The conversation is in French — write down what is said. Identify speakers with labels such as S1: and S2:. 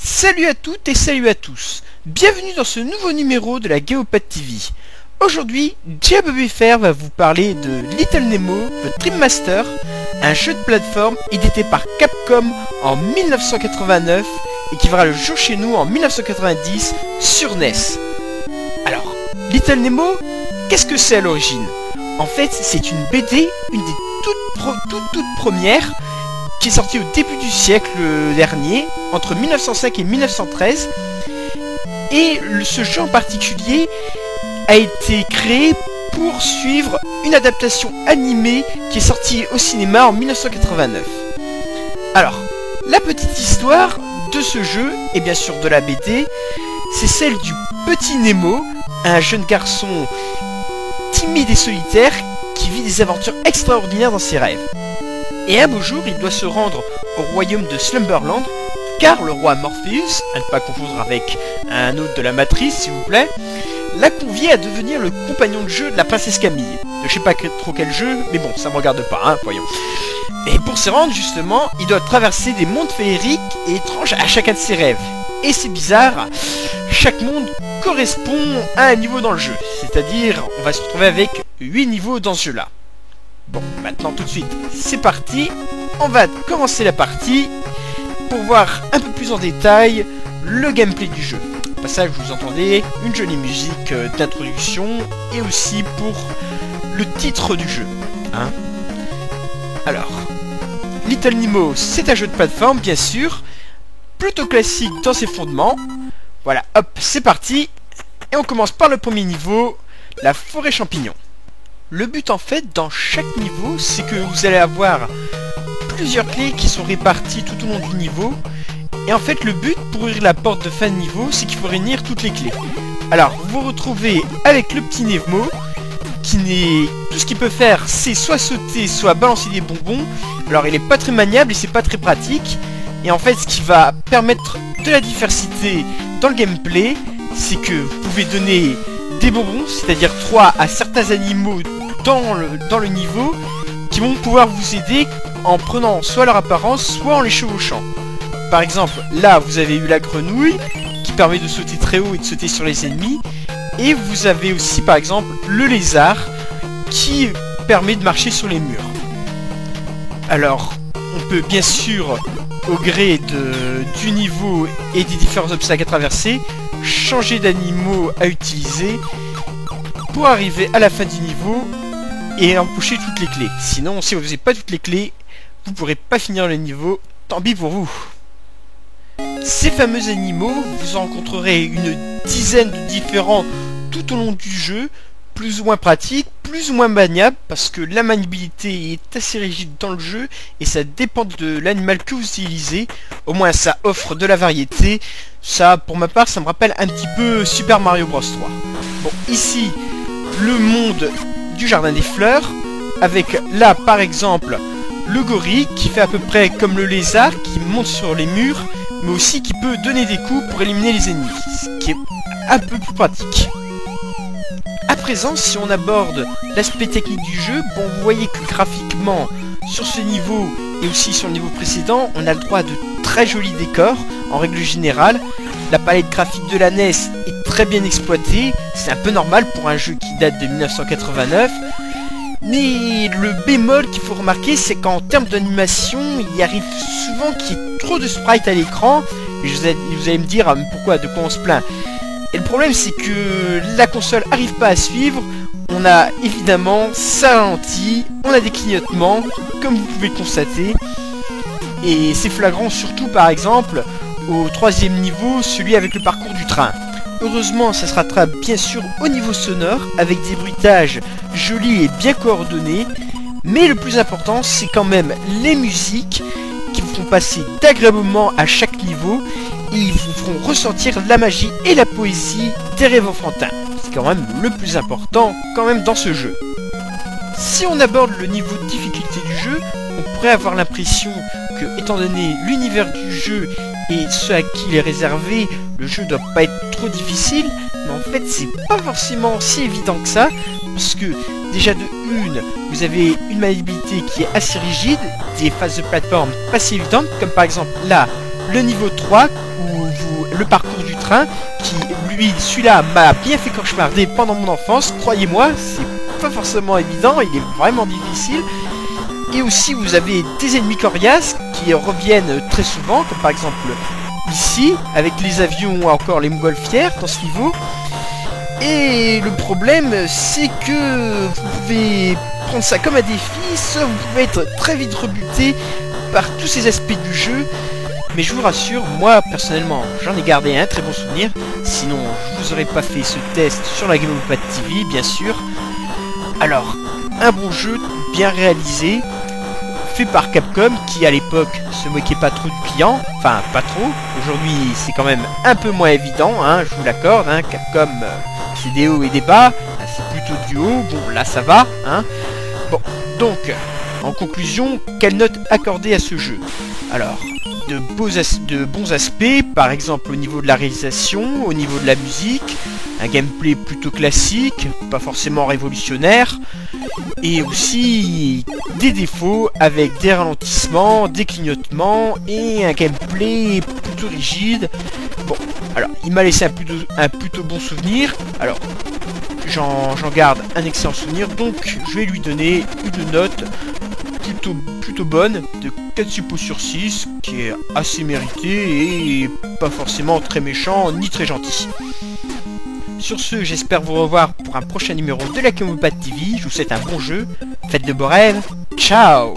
S1: Salut à toutes et salut à tous. Bienvenue dans ce nouveau numéro de la Géopathe TV. Aujourd'hui, JBobbyFR va vous parler de Little Nemo, The Dream Master, un jeu de plateforme édité par Capcom en 1989 et qui verra le jour chez nous en 1990 sur NES. Alors, Little Nemo, qu'est-ce que c'est à l'origine? En fait, c'est une BD, une des toutes premières, qui est sortie au début du siècle dernier, entre 1905 et 1913. Et ce jeu en particulier a été créé pour suivre une adaptation animée qui est sortie au cinéma en 1989. Alors, la petite histoire de ce jeu, et bien sûr de la BD, c'est celle du petit Nemo, un jeune garçon timide et solitaire qui vit des aventures extraordinaires dans ses rêves. Et un beau jour, il doit se rendre au royaume de Slumberland, car le roi Morpheus, à ne pas confondre avec un autre de la Matrice s'il vous plaît, l'a convié à devenir le compagnon de jeu de la princesse Camille. Je sais pas trop quel jeu, mais bon, ça me regarde pas, hein, voyons. Et pour s'y rendre, justement, il doit traverser des mondes féeriques et étranges à chacun de ses rêves. Et c'est bizarre, chaque monde correspond à un niveau dans le jeu. C'est-à-dire, on va se retrouver avec 8 niveaux dans ce jeu-là. Bon, maintenant tout de suite, c'est parti. On va commencer la partie pour voir un peu plus en détail le gameplay du jeu. Au passage, vous entendez une jolie musique d'introduction et aussi pour le titre du jeu. Hein. Alors, Little Nemo, c'est un jeu de plateforme, bien sûr, plutôt classique dans ses fondements. Voilà, hop, c'est parti. Et on commence par le premier niveau, la forêt champignon. Le but en fait dans chaque niveau, c'est que vous allez avoir plusieurs clés qui sont réparties tout au long du niveau. Et en fait le but pour ouvrir la porte de fin de niveau, c'est qu'il faut réunir toutes les clés. Alors vous vous retrouvez avec le petit Nemo, qui n'est... Tout ce qu'il peut faire, c'est soit sauter, soit balancer des bonbons. Alors il est pas très maniable et c'est pas très pratique. Et en fait ce qui va permettre de la diversité dans le gameplay, c'est que vous pouvez donner des bonbons, c'est-à-dire 3 à certains animaux dans le niveau, qui vont pouvoir vous aider en prenant soit leur apparence, soit en les chevauchant. Par exemple, là vous avez eu la grenouille, qui permet de sauter très haut et de sauter sur les ennemis, et vous avez aussi par exemple le lézard, qui permet de marcher sur les murs. Alors, on peut bien sûr, au gré du niveau et des différents obstacles à traverser, changer d'animaux à utiliser pour arriver à la fin du niveau et empocher toutes les clés. Sinon, si vous n'avez pas toutes les clés, vous ne pourrez pas finir le niveau, tant pis pour vous. Ces fameux animaux, vous en rencontrerez une dizaine de différents tout au long du jeu, plus ou moins pratiques, plus ou moins maniables, parce que la maniabilité est assez rigide dans le jeu, et ça dépend de l'animal que vous utilisez. Au moins ça offre de la variété. Ça, pour ma part, ça me rappelle un petit peu Super Mario Bros 3. Bon, ici, le monde du jardin des fleurs, avec là, par exemple, le gorille, qui fait à peu près comme le lézard, qui monte sur les murs, mais aussi qui peut donner des coups pour éliminer les ennemis, ce qui est un peu plus pratique. À présent, si on aborde l'aspect technique du jeu, bon, vous voyez que graphiquement, sur ce niveau et aussi sur le niveau précédent, on a le droit à de très jolis décors, en règle générale. La palette graphique de la NES est très bien exploitée, c'est un peu normal pour un jeu qui date de 1989. Mais le bémol qu'il faut remarquer, c'est qu'en termes d'animation, il arrive souvent qu'il y ait trop de sprites à l'écran. Et vous allez me dire, pourquoi, de quoi on se plaint? Et le problème, c'est que la console n'arrive pas à suivre. On a évidemment ça ralentit, on a des clignotements, comme vous pouvez le constater. Et c'est flagrant surtout, par exemple, au troisième niveau, celui avec le parcours du train. Heureusement, ça se rattrape bien sûr au niveau sonore, avec des bruitages jolis et bien coordonnés. Mais le plus important, c'est quand même les musiques qui vous font passer d'agréablement à chaque niveau. Et ils vous feront ressentir la magie et la poésie des rêves enfantins. C'est quand même le plus important quand même dans ce jeu. Si on aborde le niveau de difficulté du jeu, on pourrait avoir l'impression que, étant donné l'univers du jeu et ce à qui il est réservé, le jeu doit pas être trop difficile, mais en fait c'est pas forcément si évident que ça, parce que déjà de une, vous avez une maniabilité qui est assez rigide, des phases de plateforme pas si évidentes, comme par exemple là, le niveau 3, où le parcours du train, qui, lui, celui-là m'a bien fait cauchemarder pendant mon enfance, croyez-moi, c'est pas forcément évident, il est vraiment difficile. Et aussi, vous avez des ennemis coriaces qui reviennent très souvent, comme par exemple ici, avec les avions ou encore les montgolfières dans ce niveau. Et le problème, c'est que vous pouvez prendre ça comme un défi, soit vous pouvez être très vite rebuté par tous ces aspects du jeu. Mais je vous rassure, moi personnellement, j'en ai gardé un très bon souvenir. Sinon, je vous aurais pas fait ce test sur la GameOpad TV, bien sûr. Alors, un bon jeu, bien réalisé, fait par Capcom, qui à l'époque se moquait pas trop du client. Enfin, pas trop. Aujourd'hui, c'est quand même un peu moins évident, hein, je vous l'accorde. Hein, Capcom, c'est des hauts et des bas. Là, c'est plutôt du haut. Bon, là, ça va. Hein. Bon, donc, en conclusion, quelle note accorder à ce jeu? Alors, de bons aspects, par exemple au niveau de la réalisation, au niveau de la musique, un gameplay plutôt classique, pas forcément révolutionnaire, et aussi des défauts avec des ralentissements, des clignotements et un gameplay plutôt rigide. Bon, alors il m'a laissé un plutôt bon souvenir, alors j'en garde un excellent souvenir, donc je vais lui donner une note plutôt bonne de 4 suppos sur 6, qui est assez méritée et pas forcément très méchant ni très gentil. Sur ce, j'espère vous revoir pour un prochain numéro de la GameOpad TV. Je vous souhaite un bon jeu, faites de beaux rêves, ciao!